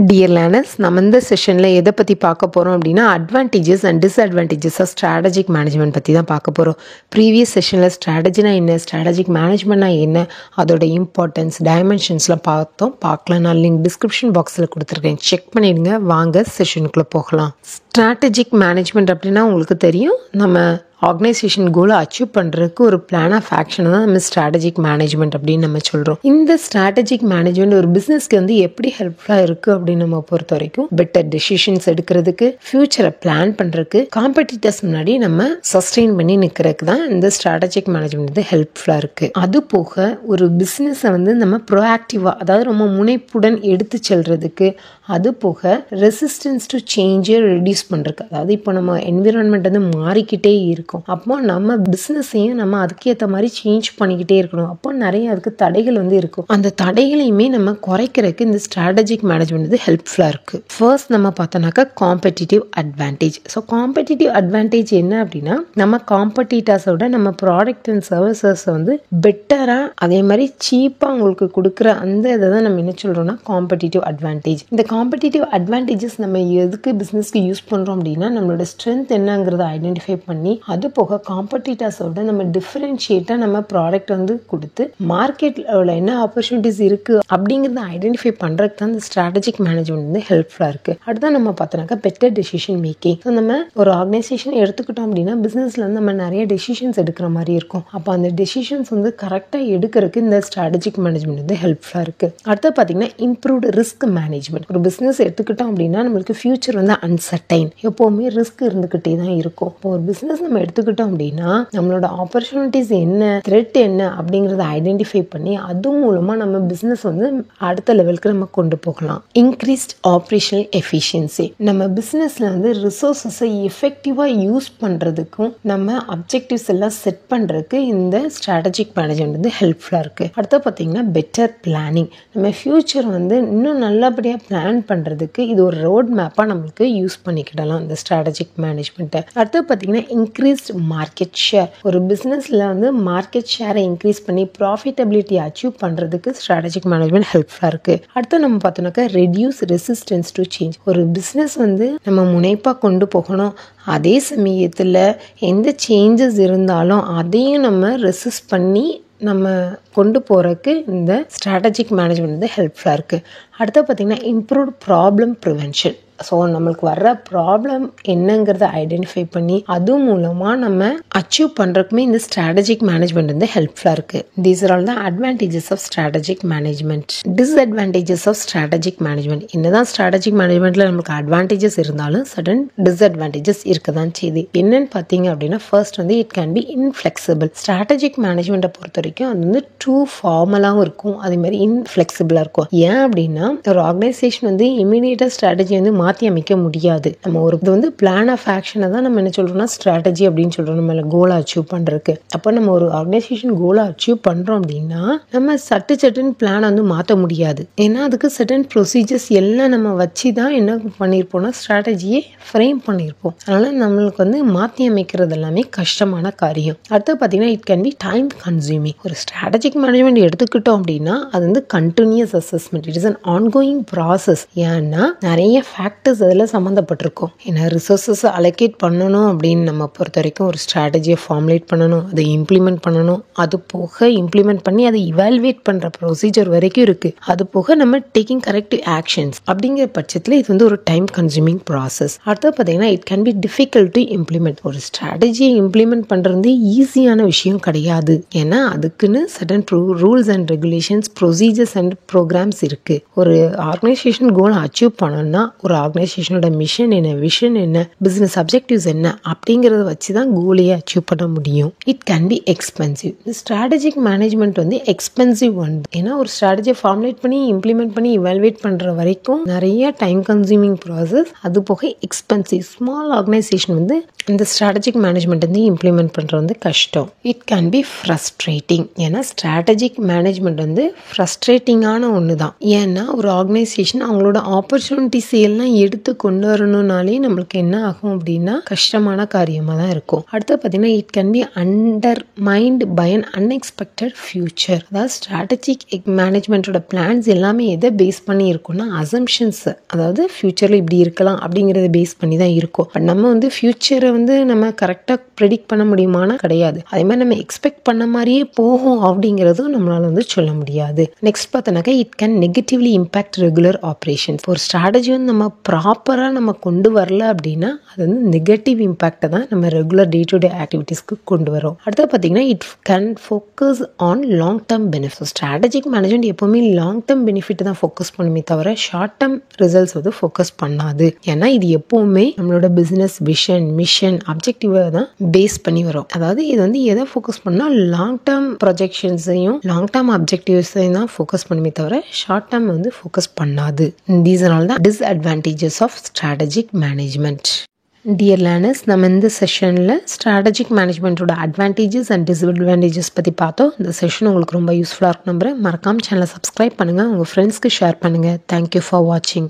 Dear learners, நம்ம இந்த செஷனில் எதை பற்றி பார்க்க போகிறோம் அப்படின்னா advantages and disadvantages of strategic management பற்றி தான் பார்க்க போகிறோம். ப்ரீவியஸ் செஷனில் ஸ்ட்ராட்டஜினா என்ன, ஸ்ட்ராட்டஜிக் மேனேஜ்மெண்ட்னா என்ன, அதோட இம்பார்ட்டன்ஸ், டைமென்ஷன்ஸ்லாம் பார்க்கலாம். நான் லிங்க் டிஸ்கிரிப்ஷன் பாக்ஸில் கொடுத்துருக்கேன், செக் பண்ணிடுங்க. வாங்க செஷனுக்குள்ளே போகலாம். ஸ்ட்ராட்டஜிக் மேனேஜ்மெண்ட் அப்படின்னா உங்களுக்கு தெரியும், நம்ம ஆர்கனைசேஷன் கோலை அச்சீவ் பண்ணுறதுக்கு ஒரு பிளான் ஆஃப் ஆக்ஷனை தான் நம்ம ஸ்ட்ராட்டஜிக் மேனேஜ்மெண்ட் அப்படின்னு நம்ம சொல்கிறோம். இந்த ஸ்ட்ராட்டஜிக் மேனேஜ்மெண்ட் ஒரு பிஸ்னஸ்க்கு எப்படி ஹெல்ப்ஃபுல்லாக இருக்குது அப்படின்னு நம்ம பொறுத்த வரைக்கும் பெட்டர் டெசிஷன்ஸ் எடுக்கிறதுக்கு, ஃபியூச்சரை பிளான் பண்ணுறதுக்கு, காம்படிட்டர்ஸ் முன்னாடி நம்ம சஸ்டெயின் பண்ணி நிற்கிறதுக்கு தான் இந்த ஸ்ட்ராட்டஜிக் மேனேஜ்மெண்ட் ஹெல்ப்ஃபுல்லாக இருக்குது. அது போக ஒரு பிஸ்னஸை நம்ம ப்ரோஆக்டிவாக, அதாவது ரொம்ப முனைப்புடன் எடுத்து செல்றதுக்கு, அது போக ரெசிஸ்டன்ஸ் டு சேஞ்சை ரெடியூஸ் பண்ணுறதுக்கு, அதாவது இப்போ நம்ம என்விரான்மெண்ட் மாறிக்கிட்டே இருக்கும், அப்போ நம்ம பிஸ்னஸையும் நம்ம அதுக்கேற்ற மாதிரி சேஞ்ச் பண்ணிக்கிட்டே இருக்கணும். அப்போ நிறைய அதுக்கு தடைகள் இருக்கும். அந்த தடைகளையுமே நம்ம குறைக்கிறதுக்கு இந்த ஸ்ட்ராட்டஜிக் மேனேஜ்மெண்ட் ஹெல்ப்ஃபுல்லாக இருக்குது. ஃபர்ஸ்ட் நம்ம பார்த்தோம்னாக்கா competitive advantage. So competitive advantage என்ன அப்படின்னா, நம்ம காம்படிட்டர்ஸோட நம்ம ப்ராடக்ட் அண்ட் சர்வீசஸை பெட்டராக, அதே மாதிரி சீப்பாக உங்களுக்கு கொடுக்குற அந்த இதை தான் நம்ம என்ன சொல்கிறோம்னா காம்படிட்டிவ் அட்வான்டேஜ். இந்த காம்படிட்டிவ் அட்வான்டேஜஸ் நம்ம எதுக்கு பிஸ்னஸ்க்கு யூஸ் பண்ணுறோம் அப்படின்னா, நம்மளோட ஸ்ட்ரென்த் என்னங்கிறத ஐடென்டிஃபை பண்ணி, அது போக காம்படிட்டர்ஸோட நம்ம டிஃபரன்ஷியேட்டாக நம்ம ப்ராடக்ட் கொடுத்து மார்க்கெட்டில் என்ன ஆப்பர்ச்சுனிட்டிஸ் இருக்குது அப்படிங்கிறத ஐடென்டிஃபை பண்ணுறதுக்கு தான் இந்த ஸ்ட்ராட்டஜிக் மேனேஜ்மெண்ட் ஹெல்ப்ஃபுல்லாக இருக்குது. அடுத்த நம்ம பார்த்தோம்னாக்கா பெட்டர் டெசிஷன் மேக்கிங். ஸோ நம்ம ஒரு ஆர்கனைசேஷன் எடுத்துக்கிட்டோம் அப்படின்னா பிஸ்னஸில் நம்ம நிறைய டெசிஷன்ஸ் எடுக்கிற மாதிரி இருக்கும். அப்போ அந்த டெசிஷன்ஸ் கரெக்டாக எடுக்கிறதுக்கு இந்த ஸ்ட்ராட்டஜிக் மேனேஜ்மெண்ட் ஹெல்ப்ஃபுல்லாக இருக்குது. அடுத்து பார்த்தீங்கன்னா இம்ப்ரூவ்டு ரிஸ்க் மேனேஜ்மெண்ட். ஒரு பிஸ்னஸ் எடுத்துக்கிட்டோம் அப்படின்னா நம்மளுக்கு ஃபியூச்சர் அன்சர்டைன், எப்போவுமே ரிஸ்க் இருந்துக்கிட்டே தான் இருக்கும். இப்போ ஒரு பிஸ்னஸ் நம்ம எடுத்துக்கிட்டோம் அப்படின்னா நம்மளோட ஆப்பர்ச்சுனிட்டிஸ் என்ன, த்ரெட் என்ன அப்படிங்கறத ஐடென்டிஃபை பண்ணி அது மூலமா நம்ம பிசினஸ் அடுத்த லெவலுக்கு நம்ம கொண்டு போகலாம். Increased operational efficiency. நம்ம பிசினஸ்ல ரிசோர்ஸஸை எஃபெக்டிவா யூஸ் பண்றதுக்கும் நம்ம அப்ஜெக்டிவ்ஸ் எல்லாம் செட் பண்றதுக்கு இந்த ஸ்ட்ராட்டஜிக் மேனேஜ்மெண்ட் ஹெல்ப்ஃபுல்லா இருக்கு. அடுத்து பாத்தீங்கன்னா பெட்டர் பிளானிங். நம்ம ஃபியூச்சர் இன்னும் நல்லபடியா பிளான் பண்றதுக்கு இது ஒரு ரோட் மேப்பா நம்மளுக்கு யூஸ் பண்ணிக்கிடலாம் இந்த ஸ்ட்ராட்டஜிக் மேனேஜ்மெண்ட். அடுத்து பாத்தீங்கன்னா இன்க்ரீஸ்ட் மார்க்கெட் ஷேர். ஒரு பிசினஸ்ல மார்க்கெட் ஷேரை இன்க்ரீஸ் பண்ணி ப்ராஃபிட்டபிலிட்டி அச்சீவ் பண்றதுக்கு ஸ்ட்ராட்டஜிக் மேனேஜ்மெண்ட் ஹெல்ப்ஃபுல்லா இருக்கு. அடுத்து நம்ம பார்த்தோம்னாக்கா ரெடியூஸ் ரெசிஸ்டன்ஸ் டு சேஞ்ச். ஒரு பிசினஸ் நம்ம முனைப்பா கொண்டு போகணும், அதே சமயத்துல எந்த சேஞ்சஸ் இருந்தாலும் அதையும் நம்ம ரெசிஸ்ட் பண்ணி நம்ம கொண்டு போறதுக்கு இந்த ஸ்ட்ராட்டஜிக் மேனேஜ்மெண்ட் ஹெல்ப்ஃபுல்லா இருக்கு. அடுத்து பார்த்தீங்கன்னா இம்ப்ரூவ்ட் ப்ராப்ளம் ப்ரிவென்ஷன். ஸோ நம்மளுக்கு வர்ற ப்ராப்ளம் என்னங்கிறத ஐடென்டிஃபை பண்ணி அது மூலமா நம்ம அச்சீவ் பண்றதுக்குமே இந்த ஸ்ட்ராட்டஜிக் மேனேஜ்மெண்ட் ஹெல்ப்ஃபுல்லா இருக்கு. These are all the advantages of strategic management. Disadvantages of strategic management. என்னதான் ஸ்ட்ராட்டஜிக் மேனேஜ்மெண்ட்ல நமக்கு அட்வான்டேஜஸ் இருந்தாலும் சடன் டிஸ்அட்வான்டேஜஸ் இருக்கதான் செய்யுது. என்னன்னு பார்த்தீங்க அப்படின்னா, first it can be inflexible. Strategic மேனேஜ்மெண்ட்டை பொறுத்த வரைக்கும் அது டூ ஃபார்மலாகவும் இருக்கும், அதே மாதிரி இன்ஃபிளெக்சிபிளா இருக்கும். ஏன் அப்படின்னா ஒரு ஆர்கனைசேஷன் இமீடியட்டா ஸ்ட்ராட்டஜி மாற்றி அமைக்க முடியாது. நம்ம ஒரு பிளான் ஆஃப் ஆக்ஷனை தான் நம்ம என்ன சொல்றோம்னா ஸ்ட்ராட்டஜி அப்படின்னு சொல்றோம், நம்ம கோலை அச்சீவ் பண்றதுக்கு. அப்போ நம்ம ஒரு ஆர்கனைசேஷன் கோலை அச்சீவ் பண்றோம் அப்படின்னா நம்ம சட்டுன்னு பிளான் மாற்ற முடியாது. ஏன்னா அதுக்கு சர்டன் ப்ரொசீஜர்ஸ் எல்லாம் நம்ம வச்சு தான் என்ன பண்ணியிருப்போம்னா ஸ்ட்ராட்டஜியை ஃப்ரேம் பண்ணியிருப்போம். அதனால நம்மளுக்கு மாற்றி அமைக்கிறது எல்லாமே கஷ்டமான காரியம். அடுத்து பார்த்தீங்கன்னா it can be time consuming. ஒரு ஸ்ட்ராட்டஜிக் மேனேஜ்மெண்ட் எடுத்துக்கிட்டோம் அப்படின்னா அது continuous assessment. It is an ongoing process. ஏன்னா நிறைய ஃபேக்டர்ஸ் அதில் சம்மந்தப்பட்டிருக்கும். ஏன்னா ரிசோர்ஸஸ் அலோகேட் பண்ணணும் அப்படின்னு நம்ம பொறுத்த வரைக்கும் ஒரு ஸ்ட்ராட்டஜியை ஃபார்முலேட் பண்ணணும், அதை இம்ப்ளிமெண்ட் பண்ணணும், அது போக இம்ப்ளிமெண்ட் பண்ணி அதை இவால்வேட் பண்ற ப்ரொசீஜர் வரைக்கும் இருக்கு. அது போக நம்ம டேக்கிங் கரெக்டிவ் ஆக்ஷன்ஸ் அப்படிங்கிற பட்சத்தில் இது ஒரு டைம் கன்சூமிங் ப்ராசஸ். அடுத்து பார்த்தீங்கன்னா it can be difficult to implement. ஒரு ஸ்ட்ராட்டஜியை இம்ப்ளிமெண்ட் பண்றது ஈஸியான விஷயம் கிடையாது. ஏன்னா அதுக்குன்னு certain rules and regulations, procedures and programs இருக்கு. ஒரு ஆர்கனைசேஷன் கோல் அச்சீவ் பண்ணணும்னா ஒரு ஆர்கனைசேஷனோட மிஷன் என்ன, விஷன் என்ன, பிசினஸ் அப்ஜெக்டிவ்ஸ் என்ன அப்படிங்கறத வச்சு தான் கோலையே அச்சீவ் பண்ண முடியும். It can be expensive. Strategic management expensive one. ஏன்னா ஒரு ஸ்ட்ராட்டஜியை ஃபார்முலேட் பண்ணி இம்ப்ளிமெண்ட் பண்ணி இவால்வேட் பண்ற வரைக்கும் நிறைய டைம் கன்சூமிங் ப்ராசஸ், அது போக எக்ஸ்பென்சிவ். ஸ்மால் ஆர்கனைசேஷன் இந்த ஸ்ட்ராட்டஜிக் மேனேஜ்மெண்ட் இம்ப்ளிமெண்ட் பண்றது கஷ்டம். It can B frustrating. ஏன்னா ஸ்ட்ராட்டஜிக் மேனேஜ்மெண்ட் ஃப்ரஸ்ட்ரேட்டிங்கான ஒன்று தான். ஏன்னா ஒரு ஆர்கனைசேஷன் அவங்களோட ஆப்பர்ச்சுனிட்டிஸ் எல்லாம் இதெல்லாம் எடுத்து கொண்டு வரணும்னாலே நம்மளுக்கு என்ன ஆகும் அப்படின்னா கஷ்டமான காரியமாக தான் இருக்கும். அடுத்து பார்த்தீங்கன்னா it can be undermined by an unexpected future. அதாவது ஸ்ட்ராட்டஜிக் மேனேஜ்மெண்ட்டோட பிளான்ஸ் எல்லாமே எதை பேஸ் பண்ணி இருக்கும்னா அசம்ஷன்ஸ், அதாவது ஃபியூச்சரில் இப்படி இருக்கலாம் அப்படிங்கிறத பேஸ் பண்ணி தான் இருக்கும். பட் நம்ம வந்து ஃபியூச்சரை வந்து நம்ம கரெக்டாக ப்ரெடிக்ட் பண்ண முடியுமானா கிடையாது. அதே மாதிரி நம்ம எக்ஸ்பெக்ட் பண்ண மாதிரியே போகும் அப்படிங்கிறதும் நம்மளால வந்து சொல்ல முடியாது. நெக்ஸ்ட் பார்த்தோன்னாக்கா it can negatively impact regular operations. ஒரு ஸ்ட்ராட்டஜி வந்து நம்ம ப்ராப்பராக நம்ம கொண்டு வரல அப்படின்னா அது வந்து நெகட்டிவ் இம்பாக்டை தான் நம்ம ரெகுலர் டே டு டே ஆக்டிவிட்டீஸ்க்கு கொண்டு வரோம். அடுத்து பார்த்தீங்கன்னா it can focus on long term benefit. Strategic management எப்போவுமே லாங் டேர்ம் பெனிஃபிட் தான் ஃபோக்கஸ் பண்ணுமே தவிர ஷார்ட் டேர்ம் ரிசல்ட்ஸ் வந்து ஃபோக்கஸ் பண்ணாது. ஏன்னா இது எப்போவுமே நம்மளோட பிஸ்னஸ் விஷன், மிஷன், அப்ஜெக்டிவை தான் பேஸ் பண்ணி வரும். அதாவது இது வந்து எதை ஃபோக்கஸ் பண்ணால் லாங் டேர்ம் ப்ரொஜெக்ஷன்ஸையும் லாங் டேர்ம் அப்ஜெக்டிவ்ஸையும் தான் ஃபோக்கஸ் பண்ணுமே தவிர ஷார்ட் டேர்ம் வந்து ஃபோக்கஸ் பண்ணாது. These are all the disadvantages of strategic management. Dear learners, நம்ம இந்த செஷனில் ஸ்ட்ராட்டஜிக் மேனேஜ்மெண்ட்டோட அட்வான்டேஜஸ் அண்ட் டிஸ்அட்வான்டேஜஸ் பற்றி பார்த்தோம். இந்த செஷன் உங்களுக்கு ரொம்ப யூஸ்ஃபுல்லாக இருக்கும் நம்புறேன். மறக்காம சேனலை சப்ஸ்கிரைப் பண்ணுங்கள், உங்கள் ஃப்ரெண்ட்ஸ்க்கு ஷேர் பண்ணுங்கள். தேங்க்யூ ஃபார் வாட்சிங்.